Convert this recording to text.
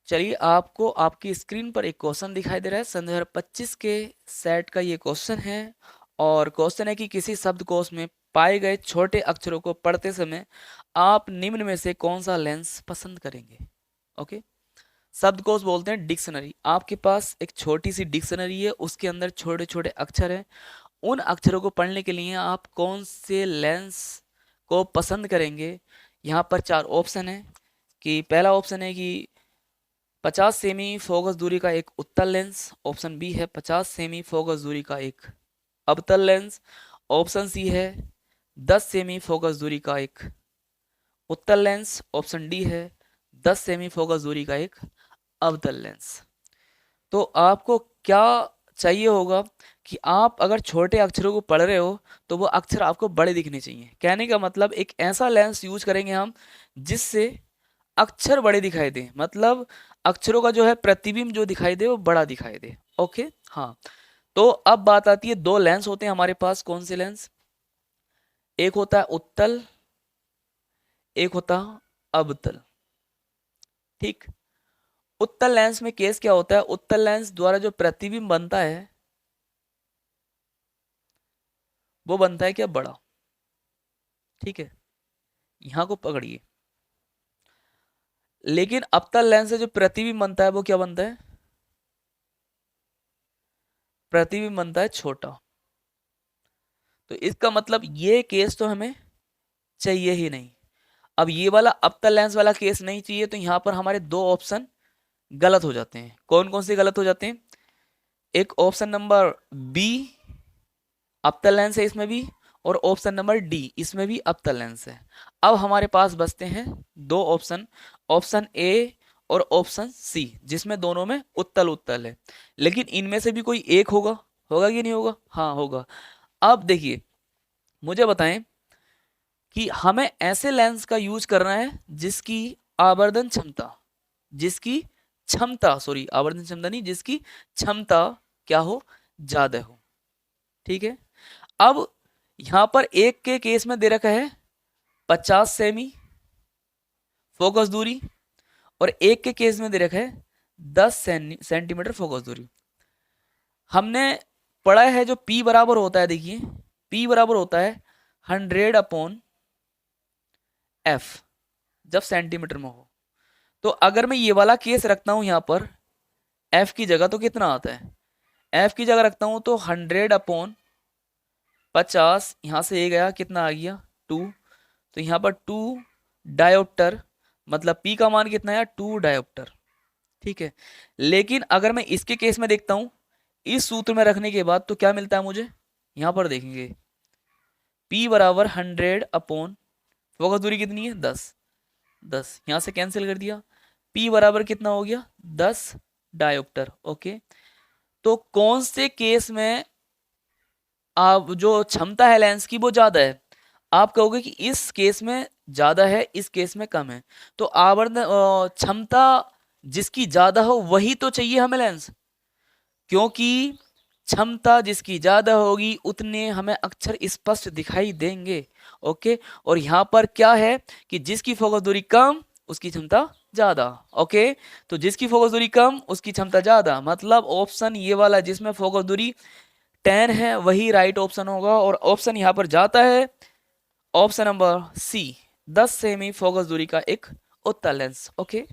चलिए, आपको आपकी स्क्रीन पर एक क्वेश्चन दिखाई दे रहा है। सन 2025 के सेट का ये क्वेश्चन है और क्वेश्चन है कि किसी शब्दकोश में पाए गए छोटे अक्षरों को पढ़ते समय आप निम्न में से कौन सा लेंस पसंद करेंगे। ओके, शब्दकोश बोलते हैं डिक्शनरी। आपके पास एक छोटी सी डिक्शनरी है, उसके अंदर छोटे छोटे अक्षर हैं। उन अक्षरों को पढ़ने के लिए आप कौन से लेंस को पसंद करेंगे। यहाँ पर चार ऑप्शन है कि पहला ऑप्शन है कि 50 सेमी फोकस दूरी का एक उत्तल लेंस। ऑप्शन बी है 50 सेमी फोकस दूरी का एक अवतल लेंस। ऑप्शन सी है 10 सेमी फोकस दूरी का एक उत्तल लेंस। ऑप्शन डी है 10 सेमी फोकस दूरी का एक अवतल लेंस। तो आपको क्या चाहिए होगा कि आप अगर छोटे अक्षरों को पढ़ रहे हो तो वो अक्षर आपको बड़े दिखने चाहिए। कहने का मतलब एक ऐसा लेंस यूज करेंगे हम जिससे अक्षर बड़े दिखाई दे, मतलब अक्षरों का जो है प्रतिबिंब जो दिखाई दे वो बड़ा दिखाई दे। ओके, हाँ। तो अब बात आती है, दो लेंस होते हैं हमारे पास। कौन से लेंस? एक होता है उत्तल, एक होता है अवतल। ठीक। उत्तल लेंस में केस क्या होता है? उत्तल लेंस द्वारा जो प्रतिबिंब बनता है वो बनता है क्या? बड़ा। ठीक है, यहां को पकड़िए। लेकिन अवतल लेंस से जो प्रतिबिंब बनता है वो क्या बनता है? प्रतिबिंब बनता है छोटा। तो इसका मतलब ये केस तो हमें चाहिए ही नहीं। अब ये वाला अवतल लेंस वाला केस नहीं चाहिए, तो यहां पर हमारे दो ऑप्शन गलत हो जाते हैं। कौन कौन से गलत हो जाते हैं? एक ऑप्शन नंबर बी अवतल लेंस है इसमें भी, और ऑप्शन नंबर डी इसमें भी अवतल लेंस है। अब हमारे पास बचते हैं दो ऑप्शन, ऑप्शन ए और ऑप्शन सी, जिसमें दोनों में उत्तल उत्तल है। लेकिन इनमें से भी कोई एक होगा। होगा कि नहीं होगा? हाँ, होगा। अब देखिए, मुझे बताएं कि हमें ऐसे लेंस का यूज करना है जिसकी आवर्धन क्षमता, जिसकी क्षमता, सॉरी आवर्धन क्षमता नहीं, जिसकी क्षमता क्या हो? ज्यादा हो। ठीक है। अब यहां पर एक के केस में दे रखा है 50 सेमी फोकस दूरी, और एक के केस में दे रखा है 10 सेंटीमीटर फोकस दूरी। हमने पढ़ा है जो P बराबर होता है, देखिए P बराबर होता है 100/F, जब सेंटीमीटर में हो। तो अगर मैं ये वाला केस रखता हूं यहां पर F की जगह, तो कितना आता है? F की जगह रखता हूं तो 100/50, यहां से ये गया, कितना आ गया? 2। तो यहाँ पर 2 डायोप्टर, मतलब P का मान कितना है? 2 डायोप्टर। ठीक है। लेकिन अगर मैं इसके केस में देखता हूं, इस सूत्र में रखने के बाद तो क्या मिलता है मुझे? यहां पर देखेंगे P बराबर 100/, फोकस दूरी कितनी है? 10। 10 यहां से कैंसिल कर दिया। P बराबर कितना हो गया? 10 डायोप्टर। ओके। तो कौन से केस में आप जो क्षमता है लेंस की वो ज्यादा है? आप कहोगे कि इस केस में ज्यादा है, इस केस में कम है। तो आवर्धन क्षमता जिसकी ज्यादा हो वही तो चाहिए हमें लेंस, क्योंकि क्षमता जिसकी ज्यादा होगी उतने हमें अक्षर स्पष्ट दिखाई देंगे। ओके। और यहां पर क्या है कि जिसकी फोकस दूरी कम उसकी क्षमता ज्यादा। ओके। तो जिसकी फोकस दूरी कम उसकी क्षमता ज्यादा, मतलब ऑप्शन ये वाला जिसमें फोकस दूरी 10 है वही राइट ऑप्शन होगा। और ऑप्शन यहां पर जाता है ऑप्शन नंबर सी, 10 सेमी फोकस दूरी का एक उत्तल लेंस। ओके।